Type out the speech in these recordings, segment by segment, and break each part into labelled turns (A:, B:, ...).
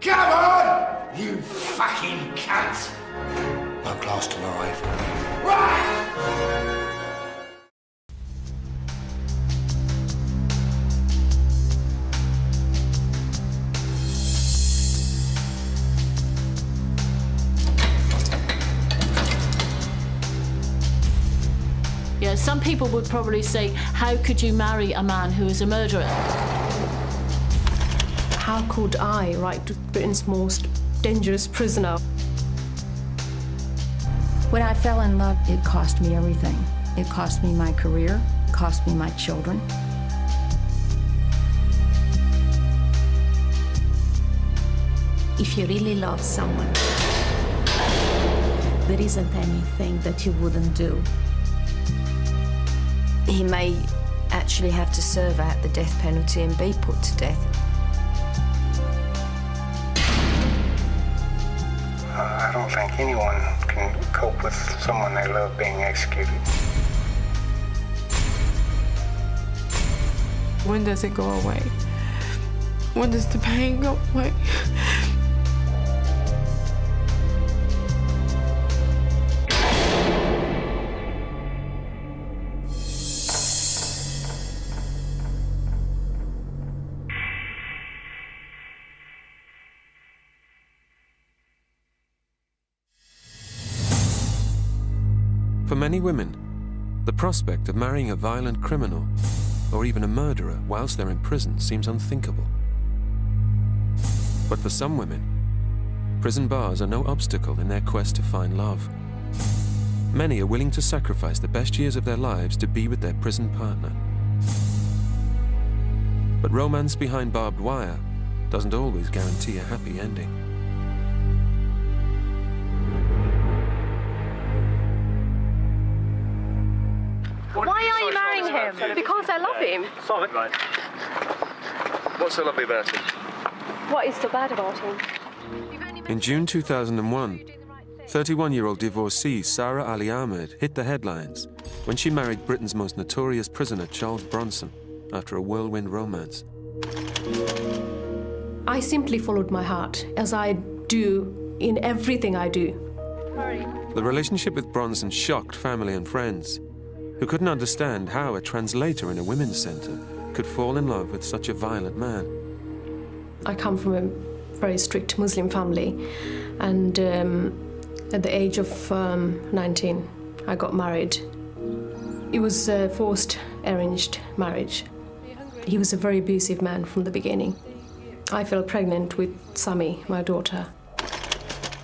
A: Come on, you fucking cunt! Won't last tomorrow, eh? Right!
B: Yeah, some people would probably say, how could you marry a man who is a murderer?
C: How could I write to Britain's most dangerous prisoner?
D: When I fell in love, it cost me everything. It cost me my career, it cost me my children.
E: If you really love someone, there isn't anything that you wouldn't do.
F: He may actually have to serve out the death penalty and be put to death.
G: I don't think anyone can cope with someone they love being executed.
H: When does it go away? When does the pain go away?
I: For many women, the prospect of marrying a violent criminal or even a murderer whilst they're in prison seems unthinkable. But for some women, prison bars are no obstacle in their quest to find love. Many are willing to sacrifice the best years of their lives to be with their prison partner. But romance behind barbed wire doesn't always guarantee a happy ending.
C: Why are you marrying him? Because I love him.
J: Sorry. Right. What's so lovely about him?
C: What is so bad about him?
I: In June 2001, 31-year-old divorcee Saira Ali Ahmed hit the headlines when she married Britain's most notorious prisoner, Charles Bronson, after a whirlwind romance.
C: I simply followed my heart, as I do in everything I do.
I: The relationship with Bronson shocked family and friends, who couldn't understand how a translator in a women's centre could fall in love with such a violent man.
C: I come from a very strict Muslim family, and at the age of 19, I got married. It was a forced, arranged marriage. He was a very abusive man from the beginning. I fell pregnant with Sami, my daughter.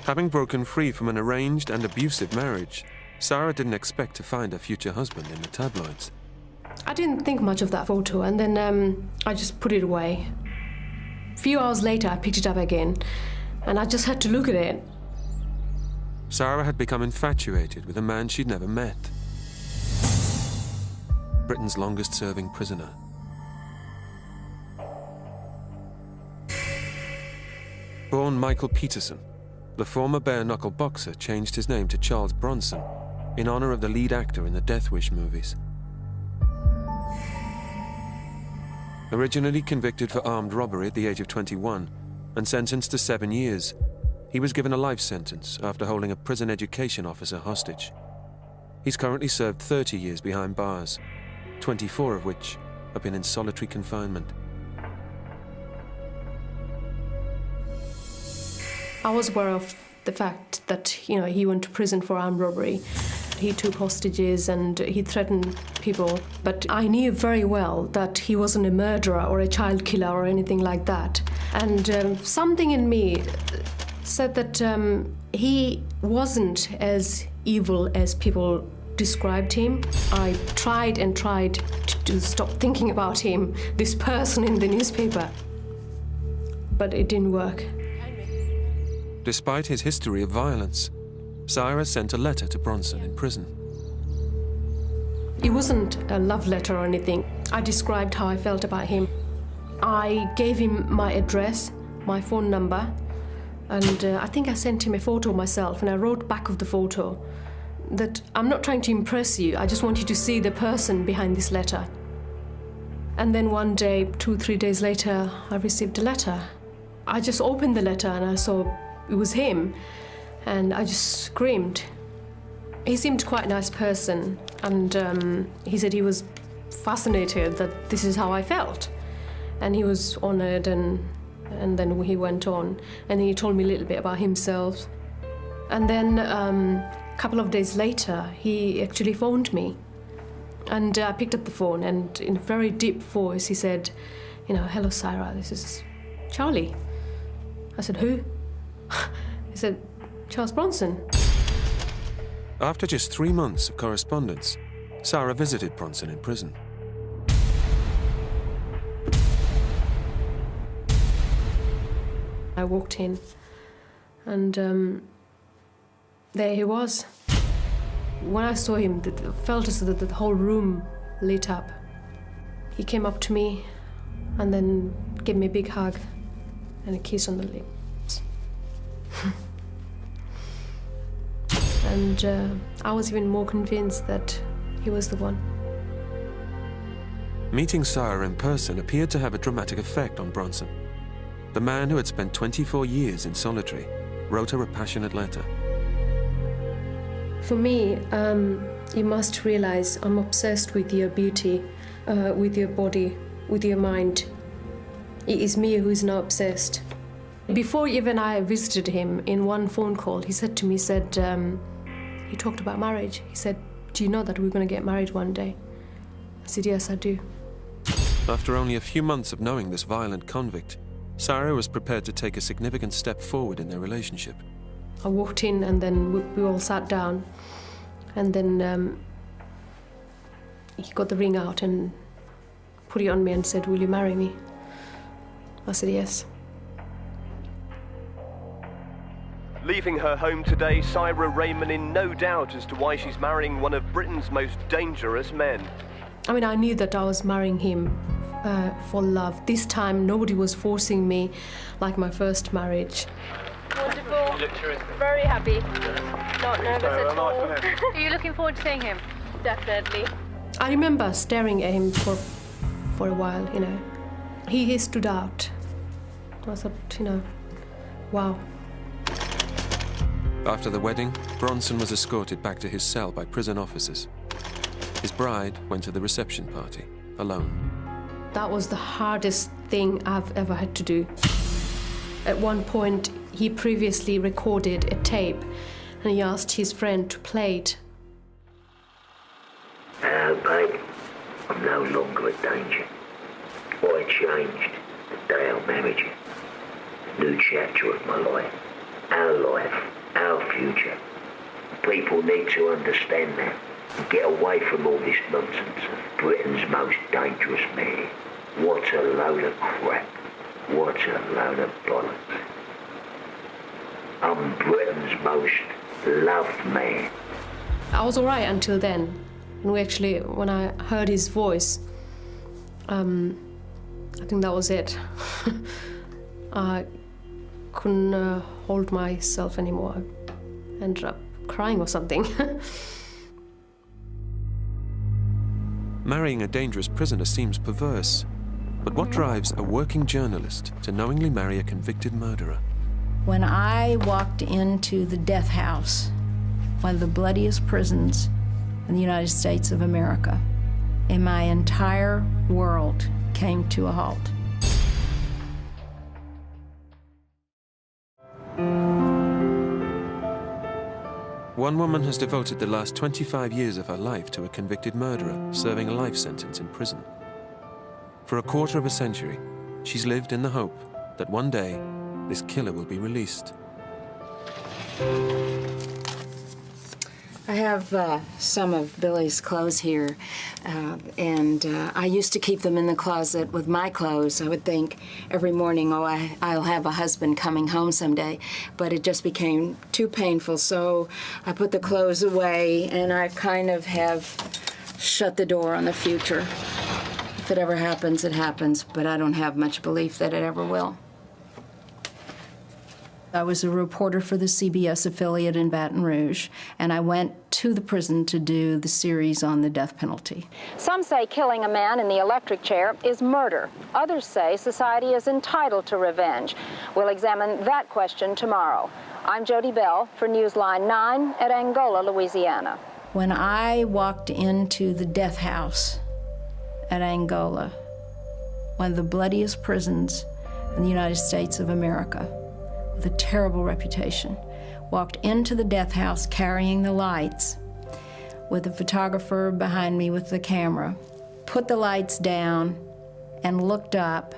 I: Having broken free from an arranged and abusive marriage, Saira didn't expect to find her future husband in the tabloids.
C: I didn't think much of that photo, and then I just put it away. A few hours later, I picked it up again, and I just had to look at it.
I: Saira had become infatuated with a man she'd never met. Britain's longest-serving prisoner. Born Michael Peterson, the former bare-knuckle boxer changed his name to Charles Bronson in honor of the lead actor in the Death Wish movies. Originally convicted for armed robbery at the age of 21 and sentenced to 7 years, he was given a life sentence after holding a prison education officer hostage. He's currently served 30 years behind bars, 24 of which have been in solitary confinement.
C: I was aware of the fact that, he went to prison for armed robbery. He took hostages and he threatened people. But I knew very well that he wasn't a murderer or a child killer or anything like that. And something in me said that he wasn't as evil as people described him. I tried and tried to stop thinking about him, this person in the newspaper. But it didn't work.
I: Despite his history of violence, Saira sent a letter to Bronson in prison.
C: It wasn't a love letter or anything. I described how I felt about him. I gave him my address, my phone number, and I think I sent him a photo myself, and I wrote back of the photo that I'm not trying to impress you, I just want you to see the person behind this letter. And then one day, 2-3 days later, I received a letter. I just opened the letter and I saw it was him, and I just screamed. He seemed quite a nice person, and he said he was fascinated that this is how I felt. And he was honored, and then he went on, and he told me a little bit about himself. And then a couple of days later, he actually phoned me. And I picked up the phone, and in a very deep voice, he said, "Hello, Saira, this is Charlie." I said, "Who?" He said, "Charles Bronson."
I: After just 3 months of correspondence, Saira visited Bronson in prison.
C: I walked in, and there he was. When I saw him, I felt as though the whole room lit up. He came up to me and then gave me a big hug and a kiss on the lips. And I was even more convinced that he was the one.
I: Meeting Saira in person appeared to have a dramatic effect on Bronson. The man who had spent 24 years in solitary wrote her a passionate letter.
C: For me, you must realize I'm obsessed with your beauty, with your body, with your mind. It is me who is now obsessed. Before even I visited him, in one phone call, he said to me, he talked about marriage. He said, "Do you know that we're going to get married one day?" I said, "Yes, I do."
I: After only a few months of knowing this violent convict, Saira was prepared to take a significant step forward in their relationship.
C: I walked in, and then we all sat down, and then he got the ring out and put it on me and said, "Will you marry me?" I said, "Yes."
K: Leaving her home today, Saira Raymond in no doubt as to why she's marrying one of Britain's most dangerous men.
C: I mean, I knew that I was marrying him for love. This time, nobody was forcing me like my first marriage.
L: Wonderful. Very happy. Not nervous at all. Are you looking forward to seeing him? Definitely.
C: I remember staring at him for a while, He stood out. I thought, wow.
I: After the wedding, Bronson was escorted back to his cell by prison officers. His bride went to the reception party, alone.
C: That was the hardest thing I've ever had to do. At one point, he previously recorded a tape, and he asked his friend to play it.
M: Babe, I'm no longer a danger. I changed the day I married you. New chapter of my life. Our future. People need to understand that and get away from all this nonsense of Britain's most dangerous man. What a load of crap. What a load of bollocks. I'm Britain's most loved man.
C: I was all right until then. And when I heard his voice, I think that was it. I couldn't hold myself anymore. I ended up crying or something.
I: Marrying a dangerous prisoner seems perverse. But what drives a working journalist to knowingly marry a convicted murderer?
D: When I walked into the death house, one of the bloodiest prisons in the United States of America, and my entire world came to a halt.
I: One woman has devoted the last 25 years of her life to a convicted murderer serving a life sentence in prison. For a quarter of a century, she's lived in the hope that one day this killer will be released.
D: I have some of Billy's clothes here, and I used to keep them in the closet with my clothes. I would think every morning, oh, I'll have a husband coming home someday, but it just became too painful, so I put the clothes away, and I kind of have shut the door on the future. If it ever happens, it happens, but I don't have much belief that it ever will.
N: I was a reporter for the CBS affiliate in Baton Rouge, and I went to the prison to do the series on the death penalty.
O: Some say killing a man in the electric chair is murder. Others say society is entitled to revenge. We'll examine that question tomorrow. I'm Jody Bell for Newsline 9 at Angola, Louisiana.
N: When I walked into the death house at Angola, one of the bloodiest prisons in the United States of America, with a terrible reputation, walked into the death house carrying the lights with a photographer behind me with the camera, put the lights down and looked up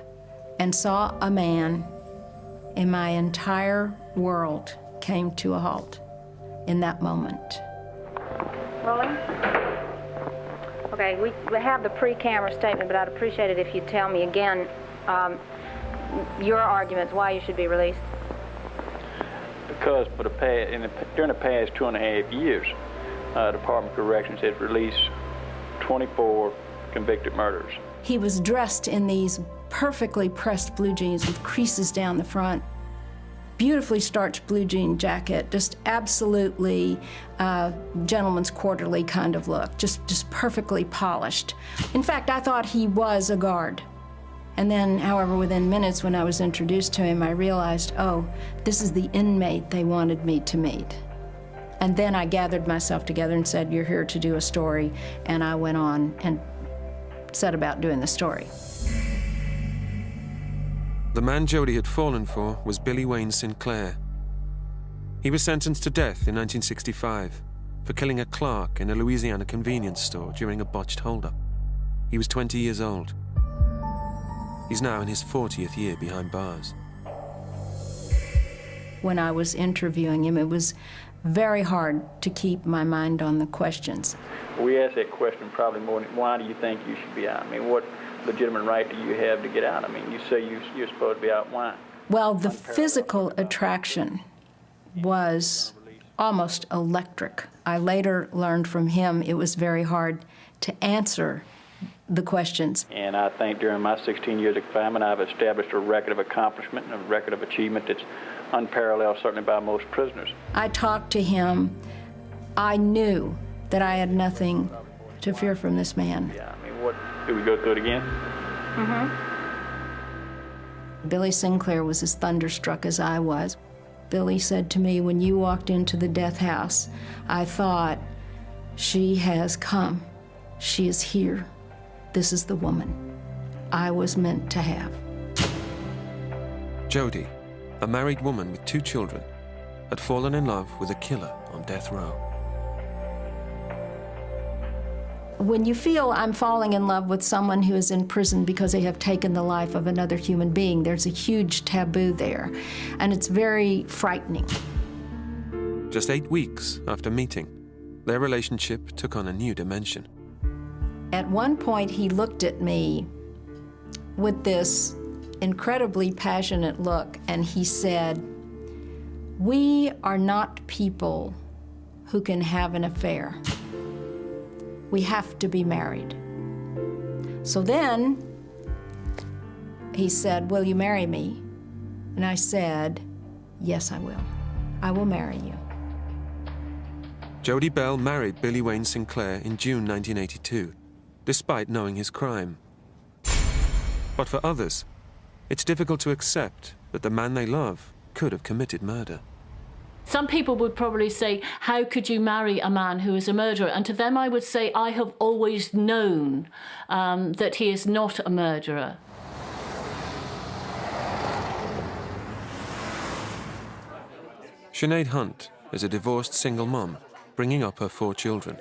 N: and saw a man, and my entire world came to a halt in that moment.
O: Rolling? Okay, we have the pre-camera statement, but I'd appreciate it if you'd tell me again your arguments why you should be released.
P: Because for during the past 2.5 years, Department of Corrections has released 24 convicted murderers.
N: He was dressed in these perfectly pressed blue jeans with creases down the front, beautifully starched blue jean jacket, just absolutely gentleman's quarterly kind of look, just perfectly polished. In fact, I thought he was a guard. And then, however, within minutes when I was introduced to him, I realized, oh, this is the inmate they wanted me to meet. And then I gathered myself together and said, you're here to do a story, and I went on and set about doing the story.
I: The man Jody had fallen for was Billy Wayne Sinclair. He was sentenced to death in 1965 for killing a clerk in a Louisiana convenience store during a botched holdup. He was 20 years old. He's now in his 40th year behind bars.
N: When I was interviewing him, it was very hard to keep my mind on the questions.
P: We asked that question probably more than, why do you think you should be out? I mean, what legitimate right do you have to get out? I mean, you say you're supposed to be out, why?
N: Well, the physical attraction was almost electric. I later learned from him it was very hard to answer the questions.
P: And I think during my 16 years of confinement, I've established a record of accomplishment and a record of achievement that's unparalleled, certainly by most prisoners.
N: I talked to him. I knew that I had nothing to fear from this man.
P: Yeah, I mean, do we go through it again?
N: Mm-hmm. Billy Sinclair was as thunderstruck as I was. Billy said to me, when you walked into the death house, I thought, she has come. She is here. This is the woman I was meant to have.
I: Jody, a married woman with 2 children, had fallen in love with a killer on death row.
N: When you feel I'm falling in love with someone who is in prison because they have taken the life of another human being, there's a huge taboo there, and it's very frightening.
I: Just 8 weeks after meeting, their relationship took on a new dimension.
N: At one point, he looked at me with this incredibly passionate look, and he said, we are not people who can have an affair. We have to be married. So then he said, will you marry me? And I said, yes, I will. I will marry you.
I: Jody Bell married Billy Wayne Sinclair in June 1982. Despite knowing his crime. But for others, it's difficult to accept that the man they love could have committed murder.
B: Some people would probably say, how could you marry a man who is a murderer? And to them I would say, I have always known that he is not a murderer.
I: Sinead Hunt is a divorced single mom, bringing up her 4 children.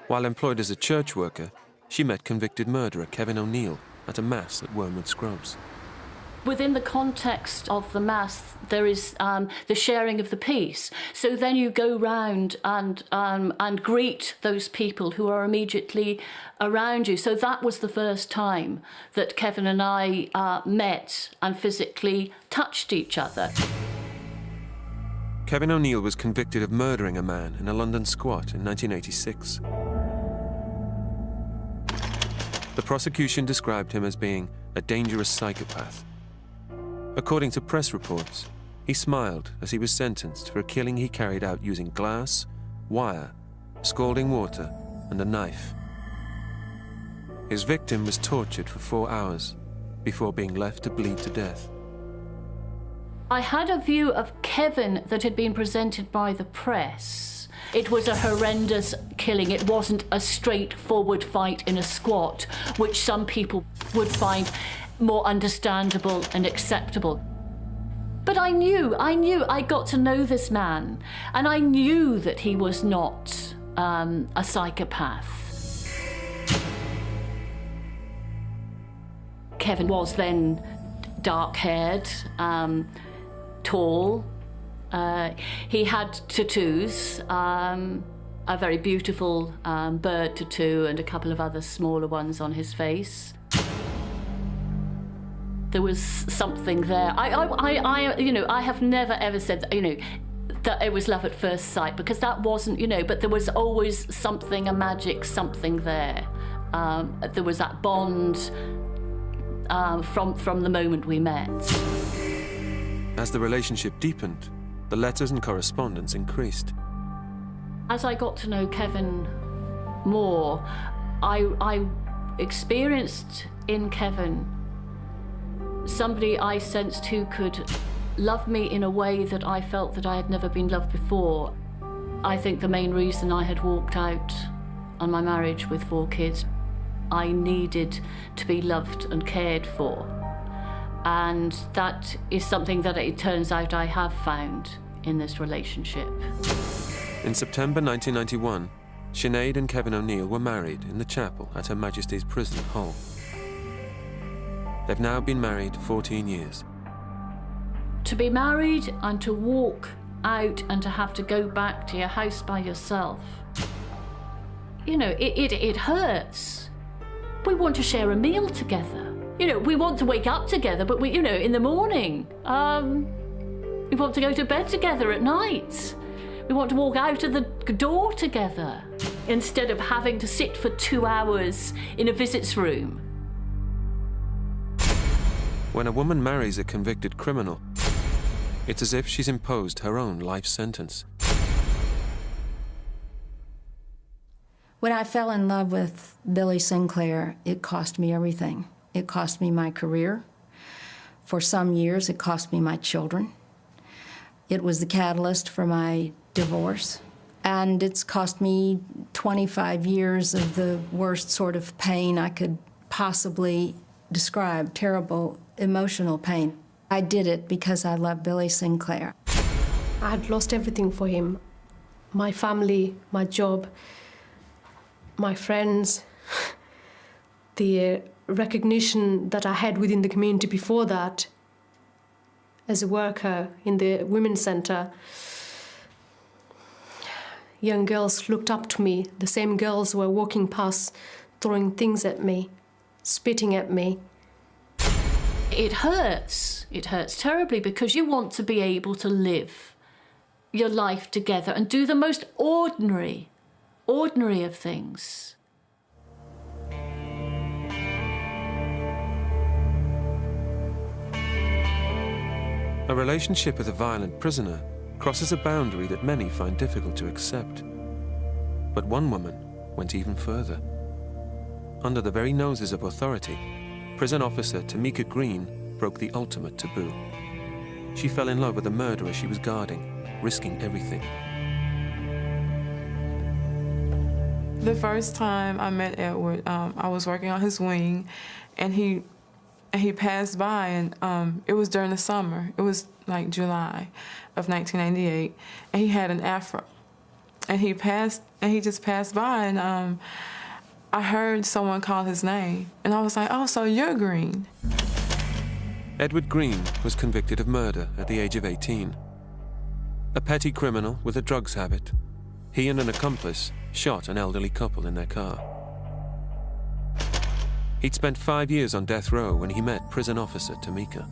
I: While employed as a church worker, she met convicted murderer Kevin O'Neill at a mass at Wormwood Scrubs.
B: Within the context of the mass, there is the sharing of the peace. So then you go round and greet those people who are immediately around you. So that was the first time that Kevin and I met and physically touched each other.
I: Kevin O'Neill was convicted of murdering a man in a London squat in 1986. The prosecution described him as being a dangerous psychopath. According to press reports, He smiled as he was sentenced for a killing he carried out using glass, wire, scalding water, and a knife. His victim was tortured for 4 hours before being left to bleed to death.
B: I had a view of Kevin that had been presented by the press. It was a horrendous killing. It wasn't a straightforward fight in a squat, which some people would find more understandable and acceptable. But I got to know this man, and I knew that he was not a psychopath. Kevin was then dark-haired, tall. He had tattoos, a very beautiful bird tattoo and a couple of other smaller ones on his face. There was something there. I have never ever said that, that it was love at first sight, because that wasn't, but there was always something, a magic something there. There was that bond from the moment we met.
I: As the relationship deepened, the letters and correspondence increased.
B: As I got to know Kevin more, I experienced in Kevin somebody I sensed who could love me in a way that I felt that I had never been loved before. I think the main reason I had walked out on my marriage with 4 kids, I needed to be loved and cared for. And that is something that it turns out I have found in this relationship.
I: In September 1991, Sinead and Kevin O'Neill were married in the chapel at Her Majesty's Prison, Hull. They've now been married 14 years.
B: To be married and to walk out and to have to go back to your house by yourself, it hurts. We want to share a meal together. We want to wake up together, but in the morning. We want to go to bed together at night. We want to walk out of the door together instead of having to sit for 2 hours in a visits room.
I: When a woman marries a convicted criminal, it's as if she's imposed her own life sentence.
N: When I fell in love with Billy Sinclair, it cost me everything. It cost me my career. For some years, it cost me my children. It was the catalyst for my divorce. And it's cost me 25 years of the worst sort of pain I could possibly describe, terrible emotional pain. I did it because I love Billy Sinclair.
C: I had lost everything for him. My family, my job, my friends, the recognition that I had within the community before that as a worker in the women's centre. Young girls looked up to me. The same girls were walking past, throwing things at me, spitting at me.
B: It hurts. It hurts terribly because you want to be able to live your life together and do the most ordinary of things.
I: A relationship with a violent prisoner crosses a boundary that many find difficult to accept. But one woman went even further. Under the very noses of authority, prison officer Tamika Green broke the ultimate taboo. She fell in love with the murderer she was guarding, risking everything.
H: The first time I met Edward, I was working on his wing, and he passed by, and it was during the summer. It was like July of 1998, and he had an afro, and he just passed by, and I heard someone call his name, and I was like, "Oh, so you're Green."
I: Edward Green was convicted of murder at the age of 18. A petty criminal with a drugs habit, he and an accomplice shot an elderly couple in their car. He'd spent 5 years on death row when he met prison officer Tamika.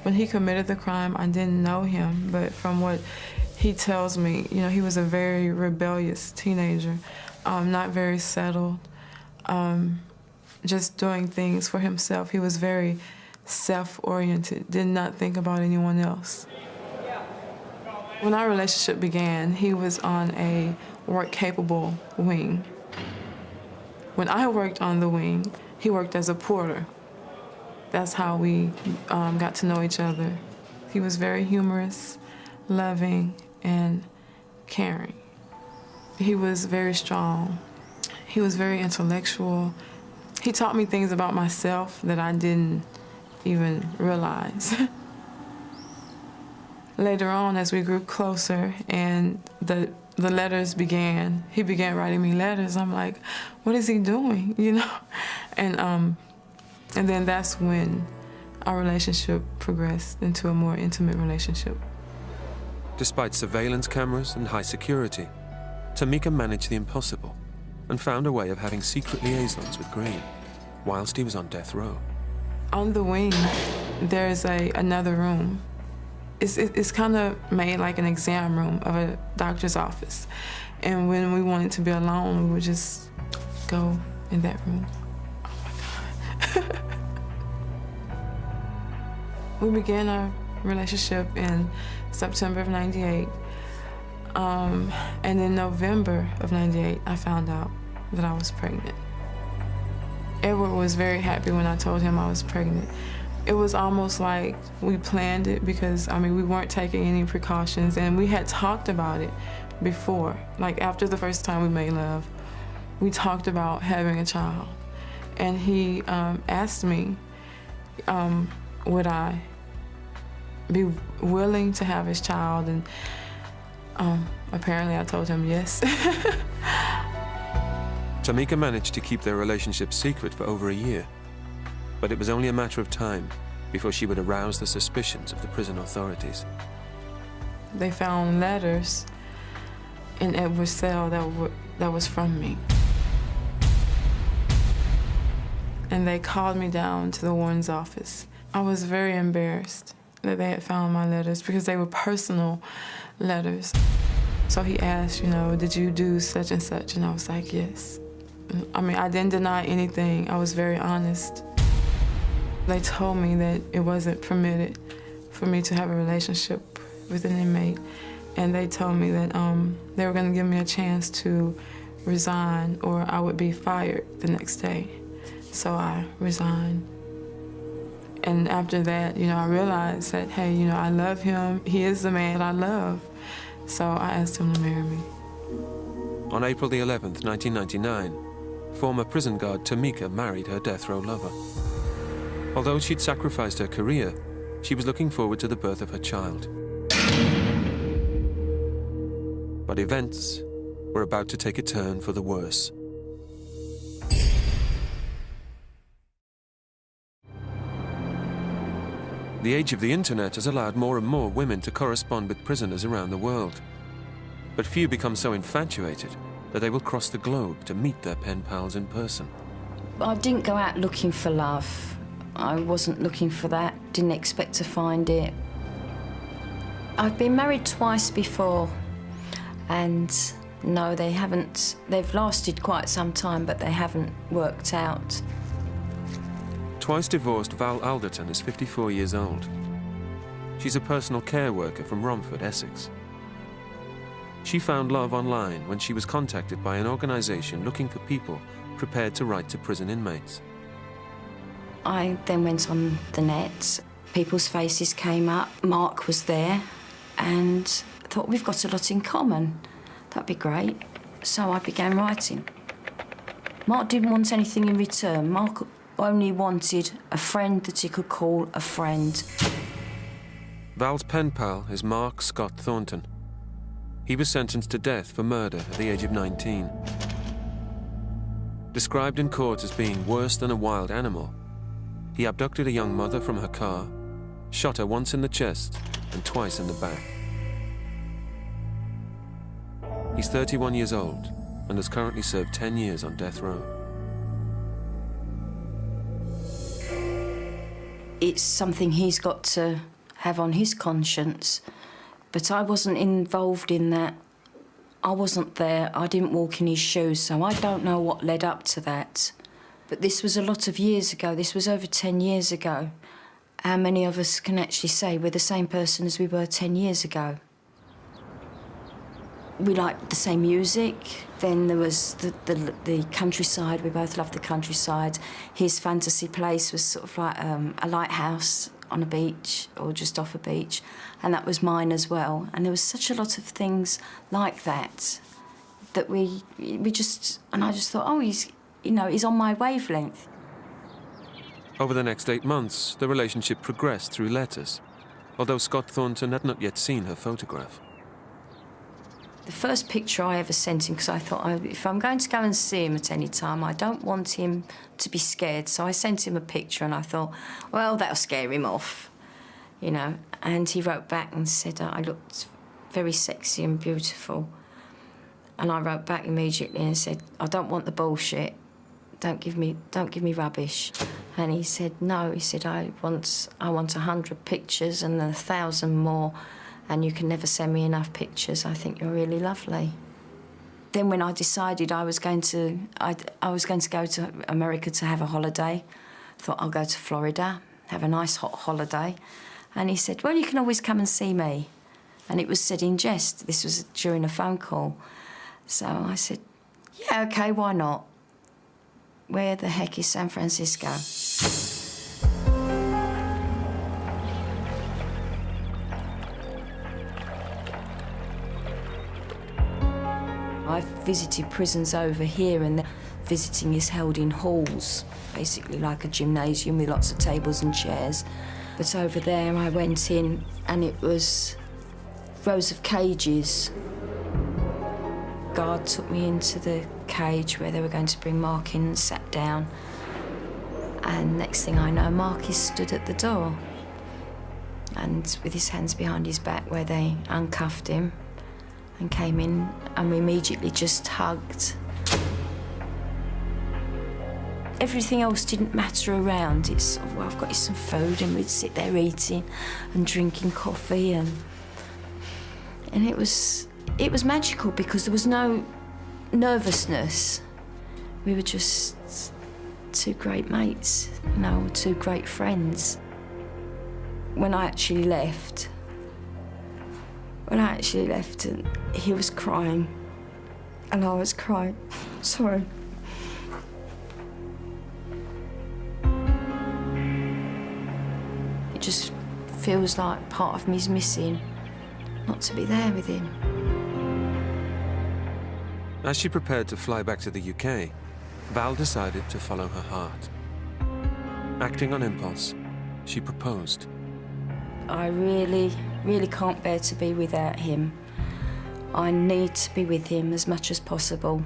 H: When he committed the crime, I didn't know him, but from what he tells me, he was a very rebellious teenager, not very settled, just doing things for himself. He was very self-oriented, did not think about anyone else. When our relationship began, he was on a work-capable wing. When I worked on the wing, he worked as a porter. That's how we got to know each other. He was very humorous, loving, and caring. He was very strong. He was very intellectual. He taught me things about myself that I didn't even realize. Later on, as we grew closer and the letters began, he began writing me letters. I'm like, what is he doing, you know? And then that's when our relationship progressed into a more intimate relationship.
I: Despite surveillance cameras and high security, Tamika managed the impossible and found a way of having secret liaisons with Green whilst he was on death row.
H: On the wing, there's another room. It's kind of made like an exam room of a doctor's office. And when we wanted to be alone, we would just go in that room. Oh my God. We began our relationship in September of '98. And in November of '98, I found out that I was pregnant. Edward was very happy when I told him I was pregnant. It was almost like we planned it because, I mean, we weren't taking any precautions, and we had talked about it before. Like, after the first time we made love, we talked about having a child. And he asked me, would I be willing to have his child? And apparently I told him yes.
I: Tamika managed to keep their relationship secret for over a year, but it was only a matter of time before she would arouse the suspicions of the prison authorities.
H: They found letters in Edward's cell that was from me. And they called me down to the warden's office. I was very embarrassed that they had found my letters because they were personal letters. So he asked, you know, did you do such and such? And I was like, yes. I mean, I didn't deny anything. I was very honest. They told me that it wasn't permitted for me to have a relationship with an inmate. And they told me that they were gonna give me a chance to resign or I would be fired the next day. So I resigned. And after that, you know, I realized that, hey, you know, I love him. He is the man that I love. So I asked him to marry me.
I: On April the 11th, 1999, former prison guard Tamika married her death row lover. Although she'd sacrificed her career, she was looking forward to the birth of her child. But events were about to take a turn for the worse. The age of the internet has allowed more and more women to correspond with prisoners around the world. But few become so infatuated that they will cross the globe to meet their pen pals in person.
F: I didn't go out looking for love. I wasn't looking for that, didn't expect to find it. I've been married twice before, and no, they haven't. They've lasted quite some time, but they haven't worked out.
I: Twice divorced Val Alderton is 54 years old. She's a personal care worker from Romford, Essex. She found love online when she was contacted by an organisation looking for people prepared to write to prison inmates.
F: I then went on the net. People's faces came up. Mark was there, and I thought, we've got a lot in common. That'd be great. So I began writing. Mark didn't want anything in return. Mark only wanted a friend that he could call a friend.
I: Val's pen pal is Mark Scott Thornton. He was sentenced to death for murder at the age of 19. Described in court as being worse than a wild animal, he abducted a young mother from her car, shot her once in the chest and twice in the back. He's 31 years old and has currently served 10 years on death row.
F: It's something he's got to have on his conscience, but I wasn't involved in that. I wasn't there. I didn't walk in his shoes, so I don't know what led up to that. But this was a lot of years ago. This was over 10 years ago. how many of us can actually say we're the same person as we were 10 years ago? We liked the same music. Then there was the countryside. We both loved the countryside. His fantasy place was sort of like a lighthouse on a beach or just off a beach, and that was mine as well. And there was such a lot of things like that we just, and I just thought, oh, he's on my wavelength.
I: Over the next 8 months, the relationship progressed through letters, although Scott Thornton had not yet seen her photograph.
F: The first picture I ever sent him, because I thought, if I'm going to go and see him at any time, I don't want him to be scared. So I sent him a picture and I thought, well, that'll scare him off, And he wrote back and said, I looked very sexy and beautiful. And I wrote back immediately and said, I don't want the bullshit. Don't give me rubbish. And he said, no. He said, I want 100 pictures and 1,000 more. And you can never send me enough pictures. I think you're really lovely. Then when I decided I was going to go to America to have a holiday, I thought I'll go to Florida, have a nice hot holiday. And he said, well, you can always come and see me. And it was said in jest. This was during a phone call. So I said, yeah, OK, why not? Where the heck is San Francisco? I've visited prisons over here, and the visiting is held in halls, basically like a gymnasium with lots of tables and chairs. But over there I went in and it was rows of cages. Guard took me into the cage where they were going to bring Mark in and sat down. And next thing I know, Mark is stood at the door and with his hands behind his back where they uncuffed him and came in, and we immediately just hugged. Everything else didn't matter around. It's sort of, well, I've got you some food, and we'd sit there eating and drinking coffee, and it was magical because there was no nervousness. We were just two great mates, two great friends. When I actually left, and he was crying, and I was crying. Sorry. It just feels like part of me's missing, not to be there with him.
I: As she prepared to fly back to the UK, Val decided to follow her heart. Acting on impulse, she proposed.
F: I really can't bear to be without him. I need to be with him as much as possible.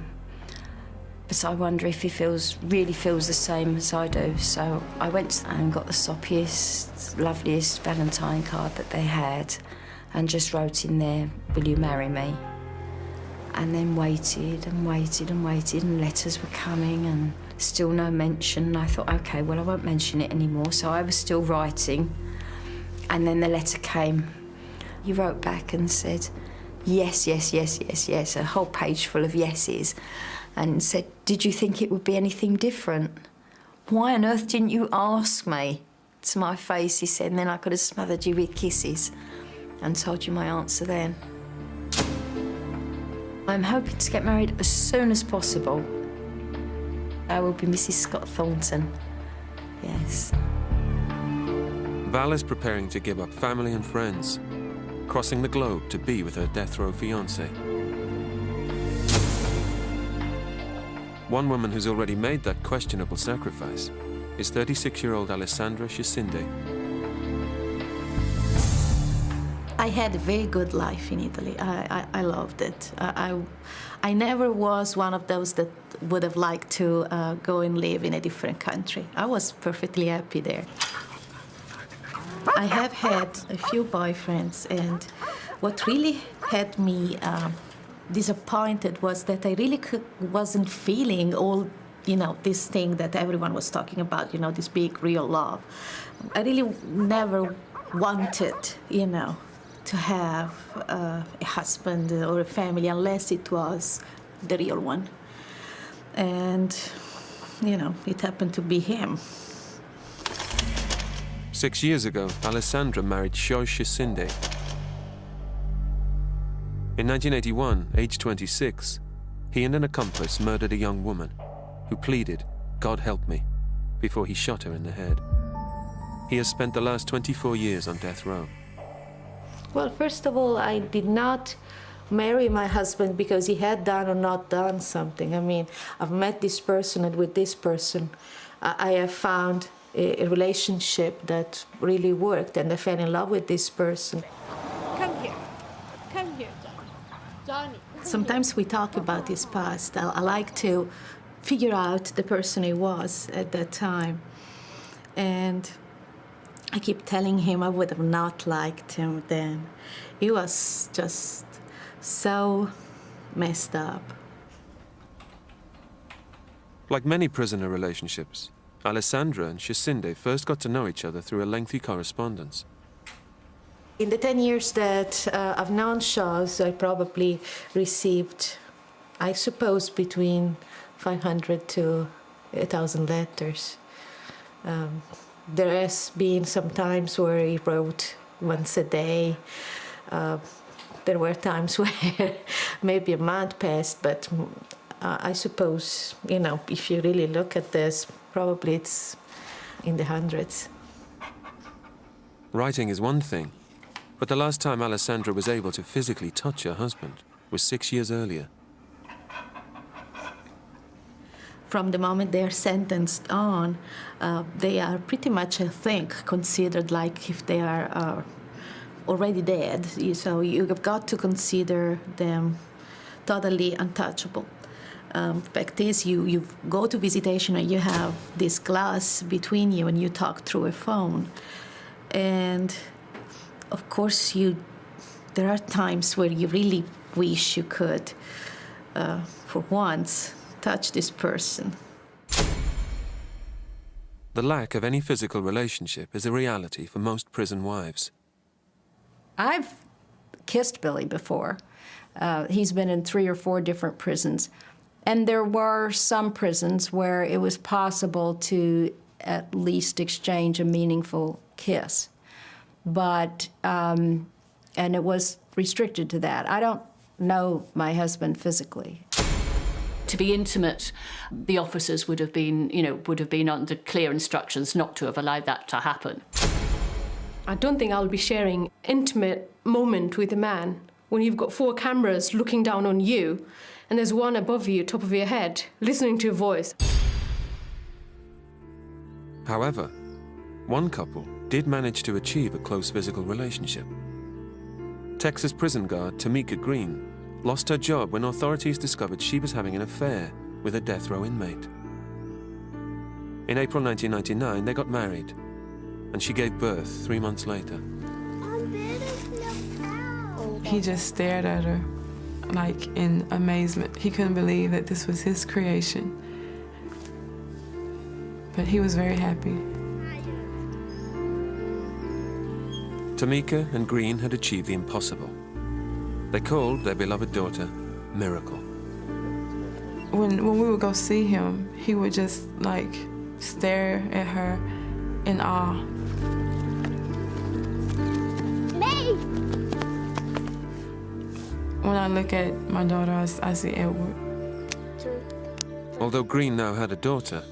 F: But I wonder if he really feels the same as I do. So I went and got the soppiest, loveliest Valentine card that they had and just wrote in there, "Will you marry me?" And then waited and waited and waited, and letters were coming and still no mention. And I thought, OK, well, I won't mention it anymore. So I was still writing. And then the letter came. He wrote back and said, yes, yes, yes, yes, yes, a whole page full of yeses, and said, did you think it would be anything different? Why on earth didn't you ask me? To my face, he said, and then I could have smothered you with kisses and told you my answer then. I'm hoping to get married as soon as possible. I will be Mrs. Scott Thornton, yes.
I: Val is preparing to give up family and friends, crossing the globe to be with her death row fiancé. One woman who's already made that questionable sacrifice is 36-year-old Alessandra Scisinde.
E: I had a very good life in Italy. I loved it. I never was one of those that would have liked to go and live in a different country. I was perfectly happy there. I have had a few boyfriends, and what really had me disappointed was that I really wasn't feeling all, this thing that everyone was talking about, this big real love. I really never wanted, to have a husband or a family unless it was the real one. And, it happened to be him.
I: 6 years ago, Alessandra married Shishinde. In 1981, aged 26, he and an accomplice murdered a young woman who pleaded, "God help me," before he shot her in the head. He has spent the last 24 years on death row.
E: Well, first of all, I did not marry my husband because he had done or not done something. I mean, I've met this person, and with this person, I have found a relationship that really worked, and I fell in love with this person.
L: Come here, Johnny. Johnny.
E: Sometimes we talk about his past. I like to figure out the person he was at that time. And I keep telling him I would have not liked him then. He was just so messed up.
I: Like many prisoner relationships, Alessandra and Shishinde first got to know each other through a lengthy correspondence.
E: In the 10 years that I've known Charles, I probably received, I suppose, between 500 to 1,000 letters. There has been some times where he wrote once a day. There were times where maybe a month passed, but I suppose, you know, if you really look at this, probably it's in the hundreds.
I: Writing is one thing, but the last time Alessandra was able to physically touch her husband was 6 years earlier.
E: From the moment they are sentenced on, they are pretty much, I think, considered like if they are already dead. So you've got to consider them totally untouchable. Fact is, you go to visitation and you have this glass between you and you talk through a phone. And of course, there are times where you really wish you could, for once, touch this person.
I: The lack of any physical relationship is a reality for most prison wives.
N: I've kissed Billy before. He's been in 3 or 4 different prisons. And there were some prisons where it was possible to at least exchange a meaningful kiss. But, and it was restricted to that. I don't know my husband physically.
B: To be intimate, the officers would have been, would have been under clear instructions not to have allowed that to happen.
C: I don't think I'll be sharing intimate moment with a man when you've got 4 cameras looking down on you and there's one above you, top of your head, listening to your voice.
I: However, one couple did manage to achieve a close physical relationship. Texas prison guard Tamika Green lost her job when authorities discovered she was having an affair with a death row inmate. In April 1999, they got married, and she gave birth 3 months later.
H: He just stared at her, like in amazement. He couldn't believe that this was his creation. But he was very happy.
I: Tamika and Green had achieved the impossible. They called their beloved daughter Miracle.
H: When we would go see him, he would just like stare at her in awe.
L: May!
H: When I look at my daughter, I see Edward.
I: Although Green now had a daughter,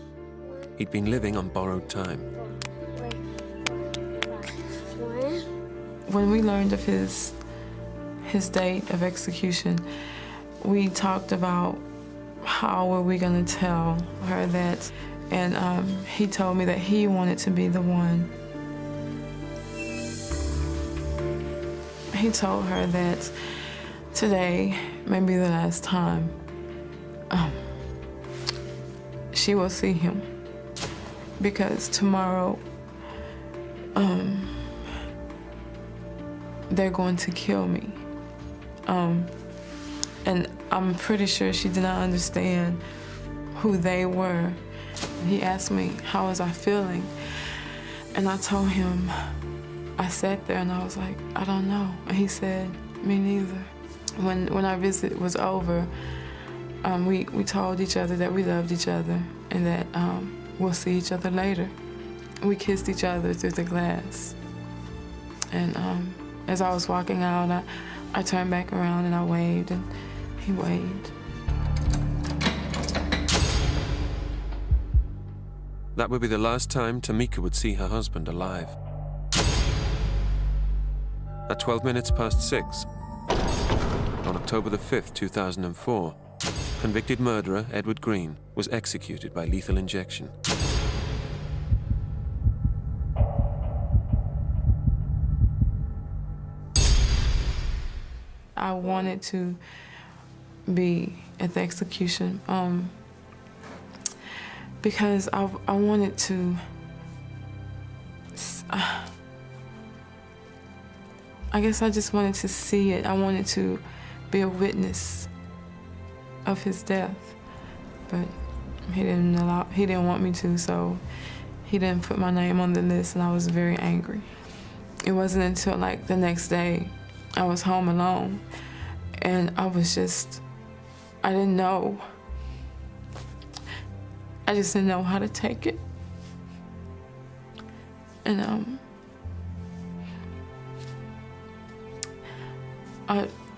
I: he'd been living on borrowed time.
H: When we learned of his date of execution, we talked about how were we going to tell her that, and he told me that he wanted to be the one. He told her that today may be the last time she will see him, because tomorrow they're going to kill me. And I'm pretty sure she did not understand who they were. He asked me, how was I feeling? And I told him, I sat there and I was like, I don't know. And he said, me neither. When our visit was over, we told each other that we loved each other and that we'll see each other later. we kissed each other through the glass. And as I was walking out, I turned back around and I waved, and he waved.
I: That would be the last time Tamika would see her husband alive. At 12 minutes past 6, on October the 5th, 2004, convicted murderer Edward Green was executed by lethal injection.
H: I wanted to be at the execution because I wanted to, I guess I just wanted to see it. I wanted to be a witness of his death, but he didn't want me to, so he didn't put my name on the list, and I was very angry. It wasn't until like the next day I was home alone, and I didn't know. I just didn't know how to take it. And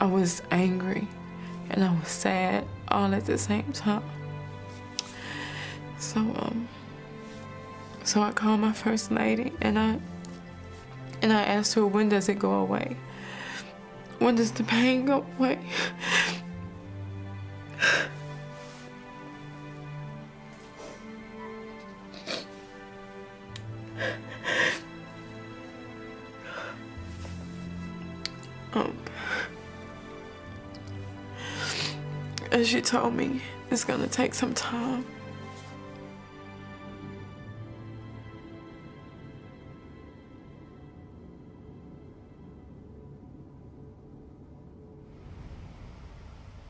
H: I was angry and I was sad all at the same time. So I called my first lady and I asked her, when does it go away? When does the pain go away? And she told me it's gonna take some time.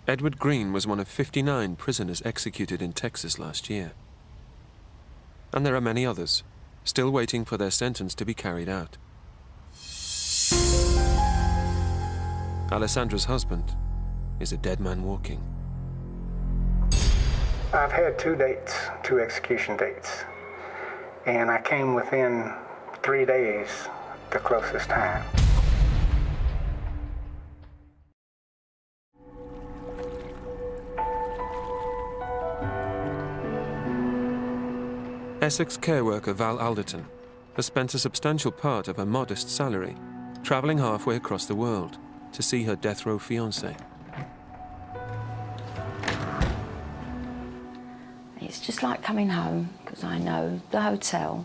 I: Edward Green was one of 59 prisoners executed in Texas last year. And there are many others, still waiting for their sentence to be carried out. Alessandra's husband is a dead man walking.
G: I've had 2 execution dates, and I came within 3 days the closest time.
I: Essex care worker Val Alderton has spent a substantial part of her modest salary travelling halfway across the world to see her death row fiancé.
F: It's just like coming home, because I know the hotel,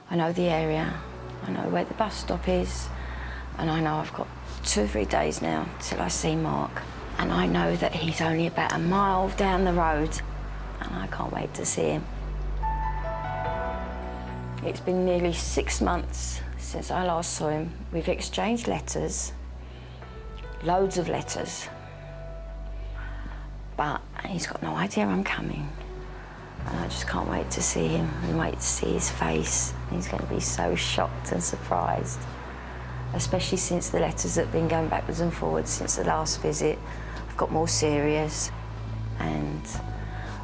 F: I know the area, I know where the bus stop is, and I know I've got 2 or 3 days now till I see Mark. And I know that he's only about a mile down the road, and I can't wait to see him. It's been nearly 6 months since I last saw him. We've exchanged letters, loads of letters, but he's got no idea I'm coming. And I just can't wait to see him and wait to see his face. He's going to be so shocked and surprised, especially since the letters have been going backwards and forwards since the last visit. I've got more serious, and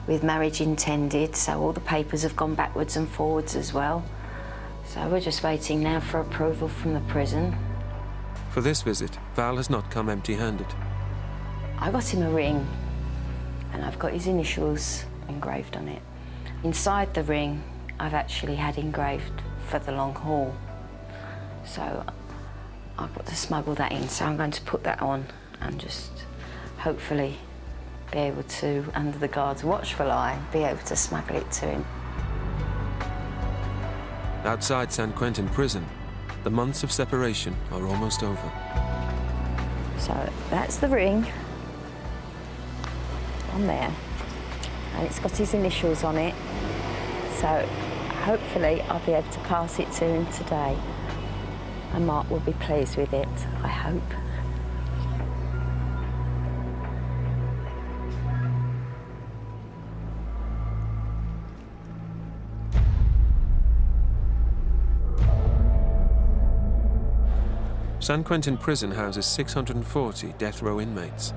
F: with marriage intended, so all the papers have gone backwards and forwards as well. So we're just waiting now for approval from the prison.
I: For this visit, Val has not come empty-handed.
F: I got him a ring, and I've got his initials engraved on it. Inside the ring, I've actually had engraved for the long haul. So I've got to smuggle that in, so I'm going to put that on and just hopefully be able to, under the guard's watchful eye, be able to smuggle it to him.
I: Outside San Quentin prison, the months of separation are almost over.
F: So that's the ring on there, and it's got his initials on it. So hopefully I'll be able to pass it to him today, and Mark will be pleased with it, I hope.
I: San Quentin prison houses 640 death row inmates.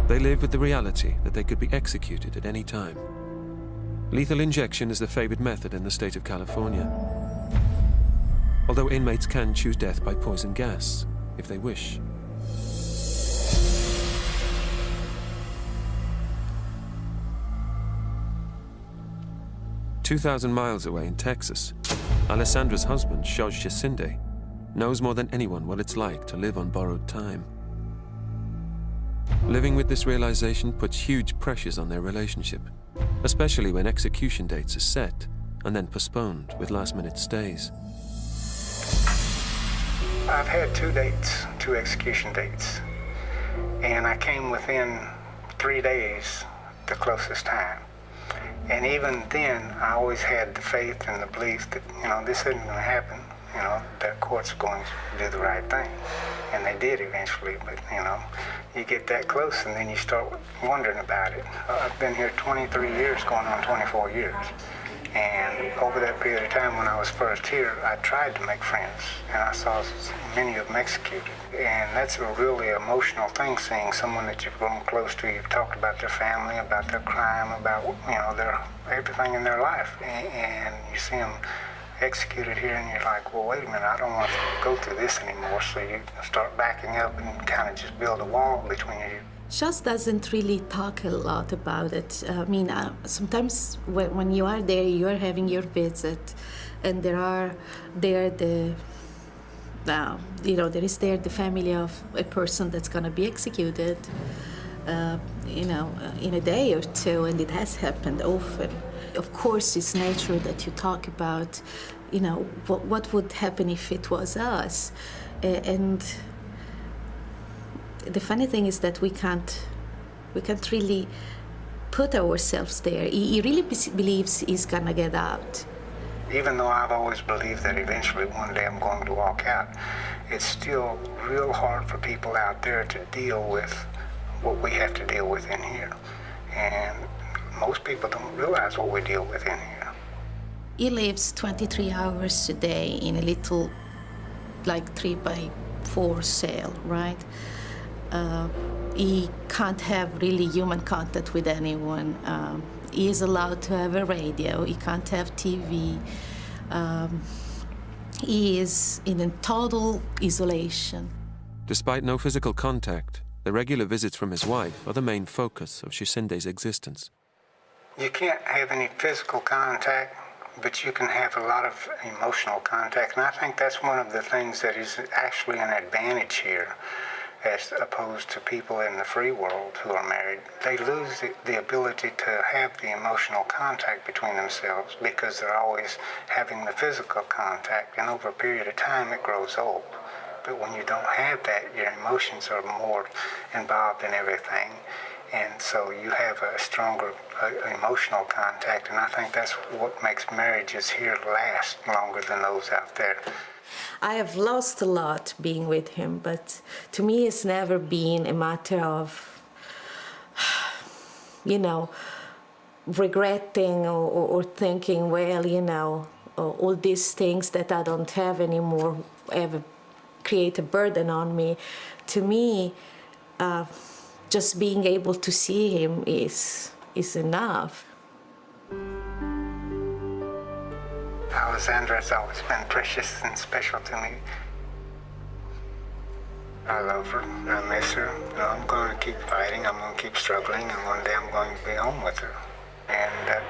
I: They live with the reality that they could be executed at any time. Lethal injection is the favored method in the state of California, although inmates can choose death by poison gas if they wish. "2,000 miles away in Texas, Alessandra's husband, Charles Cinde, knows more than anyone what it's like to live on borrowed time. Living with this realization puts huge pressures on their relationship, especially when execution dates are set and then postponed with last-minute stays.
G: I've had 2 dates, 2 execution dates, and I came within 3 days the closest time. And even then, I always had the faith and the belief that, this isn't going to happen. The courts are going to do the right thing. And they did eventually, but, you get that close and then you start wondering about it. I've been here 23 years, going on 24 years. And over that period of time when I was first here, I tried to make friends, and I saw many of them executed. And that's a really emotional thing, seeing someone that you've grown close to. You've talked about their family, about their crime, about, their everything in their life. And you see them executed here, and you're like, well, wait a minute, I don't want to go through this anymore. So you start backing up and kind of just build a wall between you.
E: Charles doesn't really talk a lot about it. Sometimes when you are there, you are having your visit, and there is the family of a person that's going to be executed, in a day or two, and it has happened often. Of course, it's natural that you talk about, what would happen if it was us, and the funny thing is that we can't really put ourselves there. He really believes he's gonna get out.
G: Even though I've always believed that eventually one day I'm going to walk out, it's still real hard for people out there to deal with what we have to deal with in here. And most people don't realize what we deal with in here.
E: He lives 23 hours a day in a little, 3x4 cell, right? He can't have really human contact with anyone. He is allowed to have a radio. He can't have TV. He is in a total isolation.
I: Despite no physical contact, the regular visits from his wife are the main focus of Cicinde's existence.
G: You can't have any physical contact, but you can have a lot of emotional contact. And I think that's one of the things that is actually an advantage here, as opposed to people in the free world who are married. They lose the ability to have the emotional contact between themselves because they're always having the physical contact, and over a period of time it grows old. But when you don't have that, your emotions are more involved in everything, and so you have a stronger emotional contact, and I think that's what makes marriages here last longer than those out there.
E: I have lost a lot being with him, but to me it's never been a matter of, regretting or thinking, well, all these things that I don't have anymore ever create a burden on me. To me, just being able to see him is enough.
G: Alessandra has always been precious and special to me. I love her, I miss her. I'm going to keep fighting, I'm going to keep struggling, and one day I'm going to be home with her. And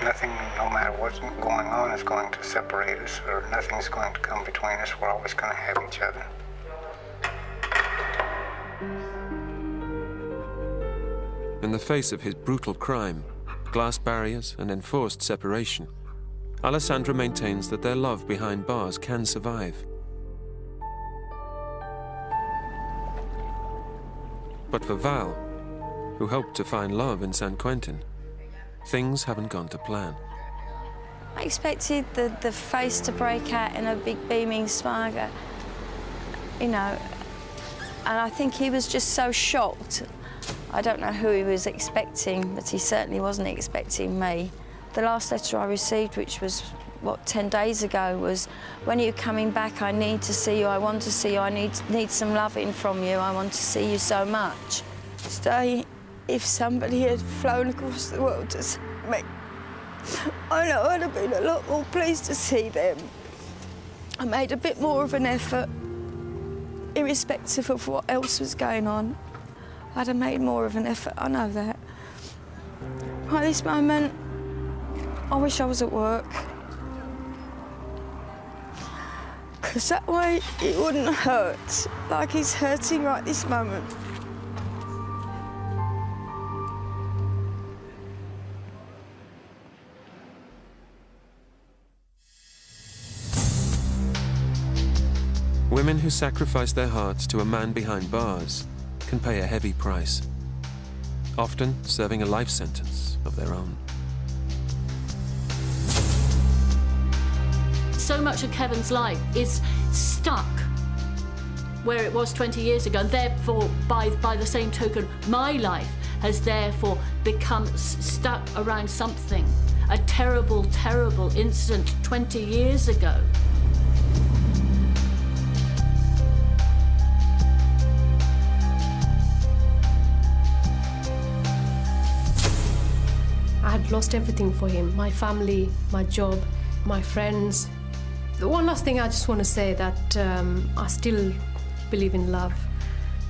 G: nothing, no matter what's going on, is going to separate us, or nothing's going to come between us. We're always going to have each other.
I: In the face of his brutal crime, glass barriers and enforced separation, Alessandra maintains that their love behind bars can survive. But for Val, who hoped to find love in San Quentin, things haven't gone to plan.
F: I expected the face to break out in a big beaming smile, and I think he was just so shocked. I don't know who he was expecting, but he certainly wasn't expecting me. The last letter I received, which was, 10 days ago, was, when are you coming back? I need to see you, I want to see you, I need some loving from you, I want to see you so much. Today, if somebody had flown across the world to see me,
Q: I know I'd have been a lot more pleased to see them. I made a bit more of an effort, irrespective of what else was going on. I'd have made more of an effort, I know that. At this moment, I wish I was at work. Because that way it wouldn't hurt like it's hurting right this moment.
I: Women who sacrifice their hearts to a man behind bars can pay a heavy price, often serving a life sentence of their own.
B: So much of Kevin's life is stuck where it was 20 years ago, and therefore, by the same token, my life has therefore become stuck around something, a terrible, terrible incident 20 years ago.
C: I had lost everything for him, my family, my job, my friends. The one last thing I just want to say that I still believe in love,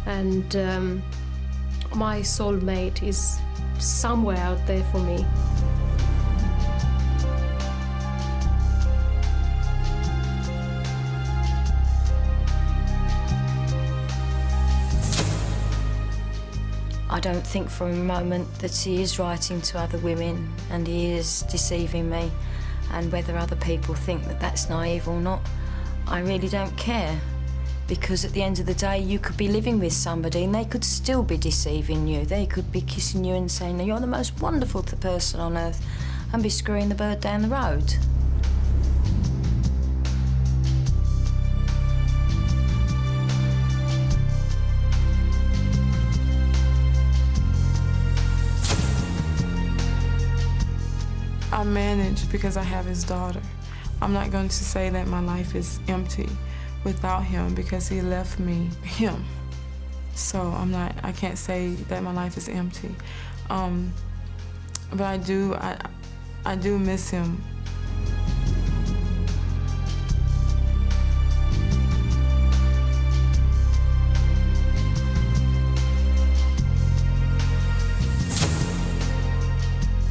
C: and my soulmate is somewhere out there for me.
F: I don't think for a moment that he is writing to other women and he is deceiving me. And whether other people think that that's naive or not, I really don't care. Because at the end of the day, you could be living with somebody and they could still be deceiving you. They could be kissing you and saying, you're the most wonderful person on earth, and be screwing the bird down the road.
H: I manage because I have his daughter. I'm not going to say that my life is empty without him because he left me him. So I can't say that my life is empty. But I do miss him.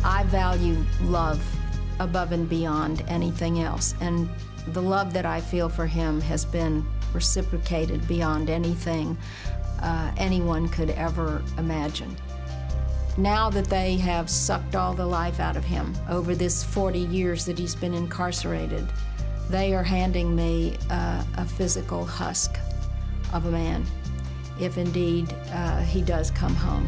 N: I value love above and beyond anything else, and the love that I feel for him has been reciprocated beyond anything anyone could ever imagine. Now that they have sucked all the life out of him over this 40 years that he's been incarcerated, they are handing me a physical husk of a man, if indeed he does come home.